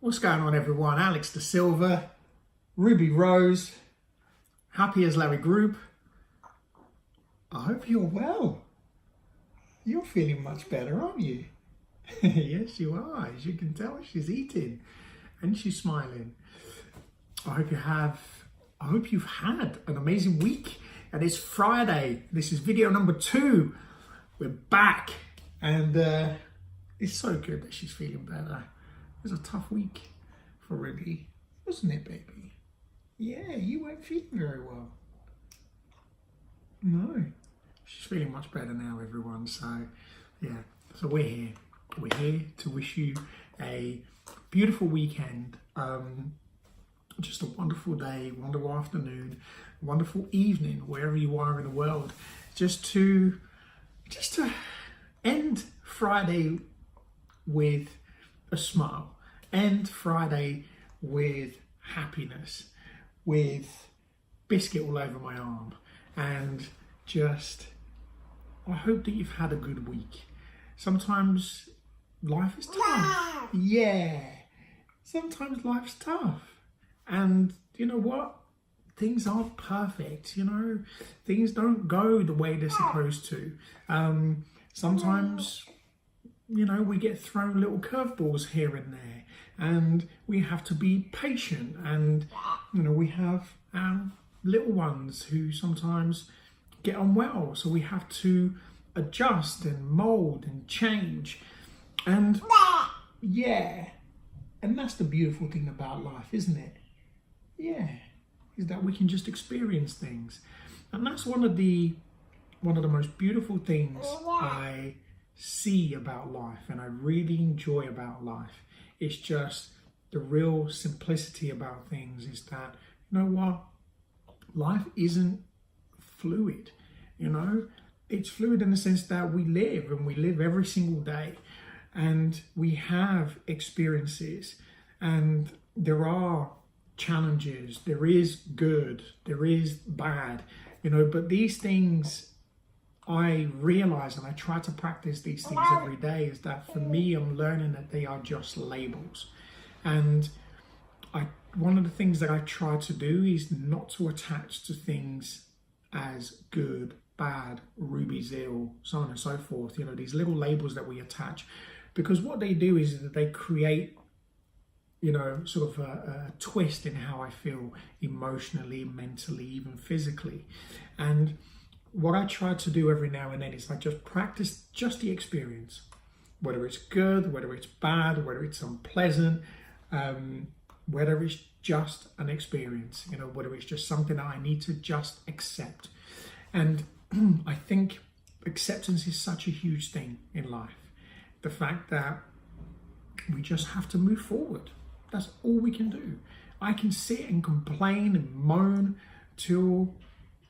What's going on, everyone? Alex Da Silva, Ruby Rose, happy as Larry Group. I hope you're well. You're feeling much better, aren't you? Yes, you are. As you can tell, she's eating and she's smiling. I hope you've had an amazing week. And it's Friday. This is video number 2. We're back, and it's so good that she's feeling better. It was a tough week for Ruby, wasn't it, baby? Yeah, you weren't feeling very well. No, she's feeling much better now, everyone. So, yeah, so we're here. We're here to wish you a beautiful weekend. Just a wonderful day, wonderful afternoon, wonderful evening, wherever you are in the world. Just to end Friday with a smile, end Friday with happiness, with biscuit all over my arm, and I hope that you've had a good week. Sometimes life is tough. Yeah, sometimes life's tough. And you know what? Things aren't perfect, Things don't go the way they're supposed to. Sometimes, we get thrown little curveballs here and there, and we have to be patient. And, we have our little ones who sometimes get unwell, so we have to adjust and mold and change. And yeah, and that's the beautiful thing about life, isn't it? Yeah, is that we can just experience things. And that's one of the most beautiful things I see about life, and I really enjoy about life. It's just the real simplicity about things is that, life isn't fluid, It's fluid in the sense that we live every single day, and we have experiences, and there are challenges, there is good, there is bad, but these things I realize, and I try to practice these things every day, is that for me, I'm learning that they are just labels. And one of the things that I try to do is not to attach to things as good, bad, Ruby's ill, so on and so forth, these little labels that we attach, because what they do is that they create sort of a twist in how I feel emotionally, mentally, even physically. And what I try to do every now and then is I just practice just the experience, whether it's good, whether it's bad, whether it's unpleasant, whether it's just an experience, whether it's just something that I need to just accept. And I think acceptance is such a huge thing in life. The fact that we just have to move forward. That's all we can do. I can sit and complain and moan till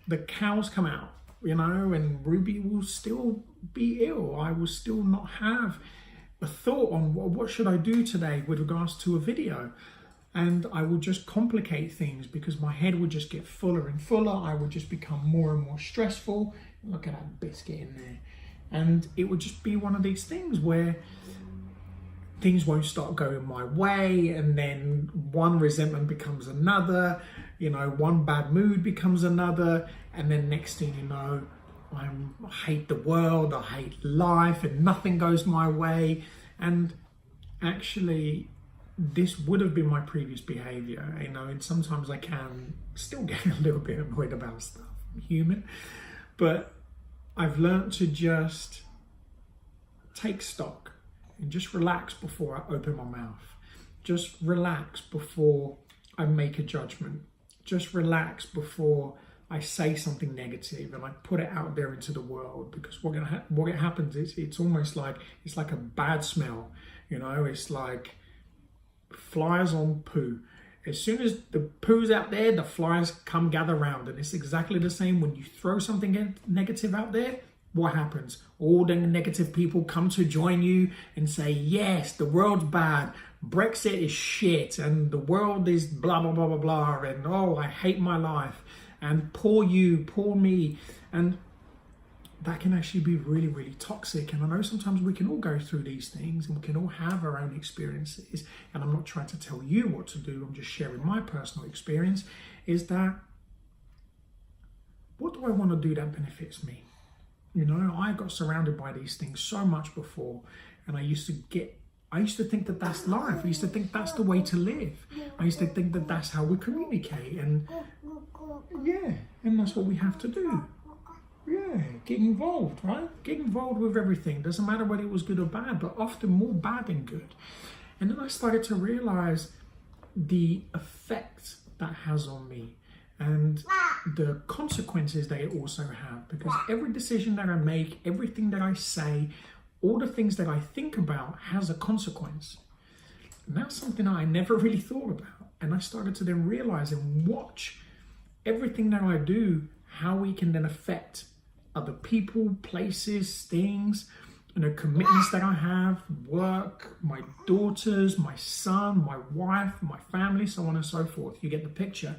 the cows come out, and Ruby will still be ill. I will still not have a thought on what should I do today with regards to a video. And I will just complicate things because my head would just get fuller and fuller. I would just become more and more stressful. Look at that biscuit in there. And it would just be one of these things where things won't start going my way, and then one resentment becomes another, one bad mood becomes another, and then next thing you know, I hate the world, I hate life, and nothing goes my way. And actually, this would have been my previous behavior, and sometimes I can still get a little bit annoyed about stuff. I'm human. But I've learned to just take stock and just relax before I open my mouth. Just relax before I make a judgment. Just relax before I say something negative and I put it out there into the world. Because what happens is it's almost like a bad smell. It's like flies on poo. As soon as the poo's out there, the flies come gather round. And it's exactly the same when you throw something negative out there. What happens? All the negative people come to join you and say, yes, the world's bad, Brexit is shit, and the world is blah, blah, blah, blah, blah, and oh, I hate my life, and poor you, poor me. And that can actually be really, really toxic. And I know sometimes we can all go through these things and we can all have our own experiences. And I'm not trying to tell you what to do, I'm just sharing my personal experience, is that what do I want to do that benefits me? You know, I got surrounded by these things so much before, and I used to think that that's life. I used to think that's the way to live. I used to think that that's how we communicate, and yeah, and that's what we have to do. Yeah, get involved, right? Get involved with everything. Doesn't matter whether it was good or bad, but often more bad than good. And then I started to realize the effect that has on me and the consequences that it also have, because every decision that I make, everything that I say, all the things that I think about has a consequence. And that's something I never really thought about. And I started to then realize and watch everything that I do, how it can then affect other people, places, things, you know, commitments that I have, work, my daughters, my son, my wife, my family, so on and so forth. You get the picture.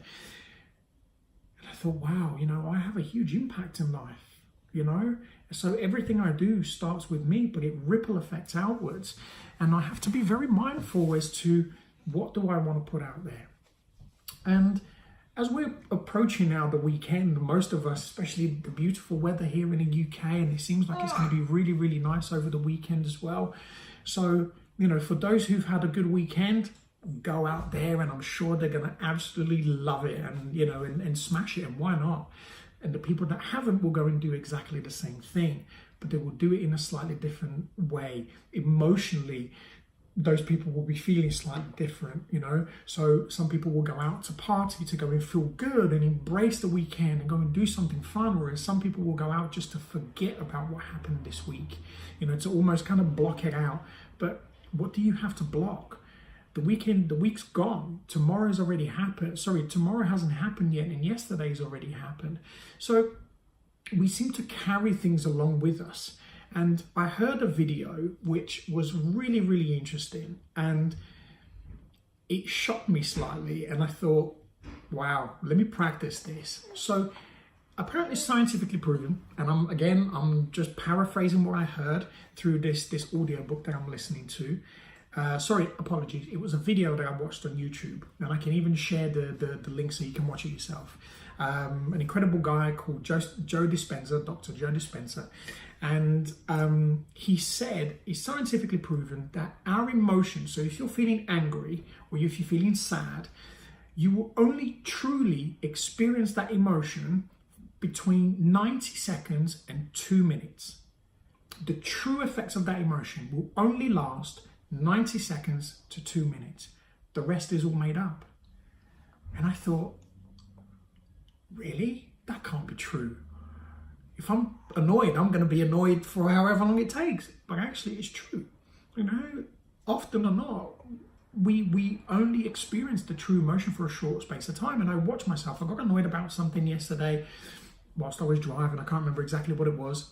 And I thought, wow, you know, I have a huge impact in life, you know? So everything I do starts with me, but it ripple effects outwards. And I have to be very mindful as to what do I want to put out there. And as we're approaching now the weekend, most of us, especially the beautiful weather here in the UK, and it seems like it's going to be really, really nice over the weekend as well. So, you know, for those who've had a good weekend, go out there, and I'm sure they're going to absolutely love it and, you know, and smash it, and why not? And the people that haven't will go and do exactly the same thing, but they will do it in a slightly different way. Emotionally, those people will be feeling slightly different, you know. So some people will go out to party to go and feel good and embrace the weekend and go and do something fun, whereas some people will go out just to forget about what happened this week, you know, to almost kind of block it out. But what do you have to block? The week's gone. Tomorrow's already happened. Sorry, tomorrow hasn't happened yet, and yesterday's already happened. So we seem to carry things along with us. And I heard a video which was really, really interesting, and it shocked me slightly. And I thought, wow, let me practice this. So apparently scientifically proven, and I'm just paraphrasing what I heard through this audio book that I'm listening to. Sorry, apologies. It was a video that I watched on YouTube, and I can even share the link so you can watch it yourself. An incredible guy called Joe Dispenza, Dr. Joe Dispenza, and he said it's scientifically proven that our emotions, so if you're feeling angry or if you're feeling sad, you will only truly experience that emotion between 90 seconds and 2 minutes. The true effects of that emotion will only last 90 seconds to 2 minutes. The rest is all made up. And I thought, really? That can't be true. If I'm annoyed, I'm going to be annoyed for however long it takes. But actually, it's true. You know, often or not, we only experience the true emotion for a short space of time. And I watch myself. I got annoyed about something yesterday whilst I was driving. I can't remember exactly what it was.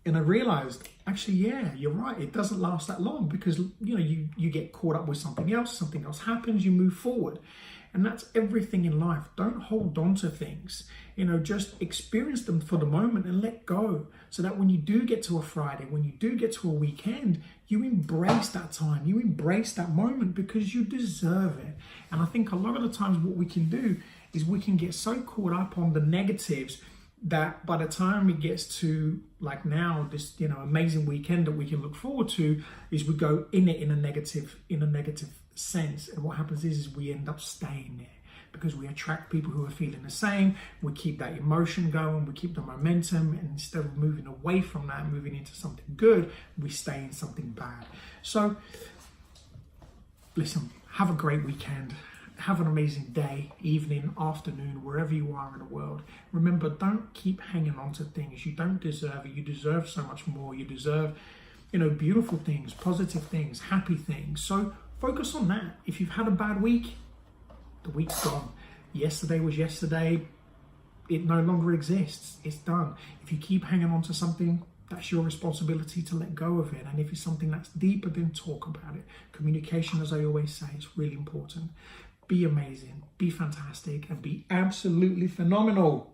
And I realized, actually, yeah, you're right. It doesn't last that long because, you know, you get caught up with something else happens, you move forward. And that's everything in life. Don't hold on to things. You know, just experience them for the moment and let go. So that when you do get to a Friday, when you do get to a weekend, you embrace that time. You embrace that moment because you deserve it. And I think a lot of the times what we can do is we can get so caught up on the negatives that by the time it gets to like now, this, you know, amazing weekend that we can look forward to, is we go in it in a negative sense. And what happens is we end up staying there because we attract people who are feeling the same. We keep that emotion going, we keep the momentum, and instead of moving away from that, moving into something good, we stay in something bad. So listen, have a great weekend. Have an amazing day, evening, afternoon, wherever you are in the world. Remember, don't keep hanging on to things. You don't deserve it. You deserve so much more. You deserve, you know, beautiful things, positive things, happy things. So focus on that. If you've had a bad week, the week's gone. Yesterday was yesterday. It no longer exists. It's done. If you keep hanging on to something, that's your responsibility to let go of it. And if it's something that's deeper, then talk about it. Communication, as I always say, is really important. Be amazing, be fantastic, and be absolutely phenomenal.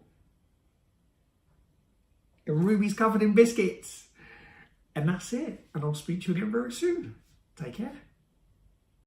Ruby's covered in biscuits. And that's it. And I'll speak to you again very soon. Take care.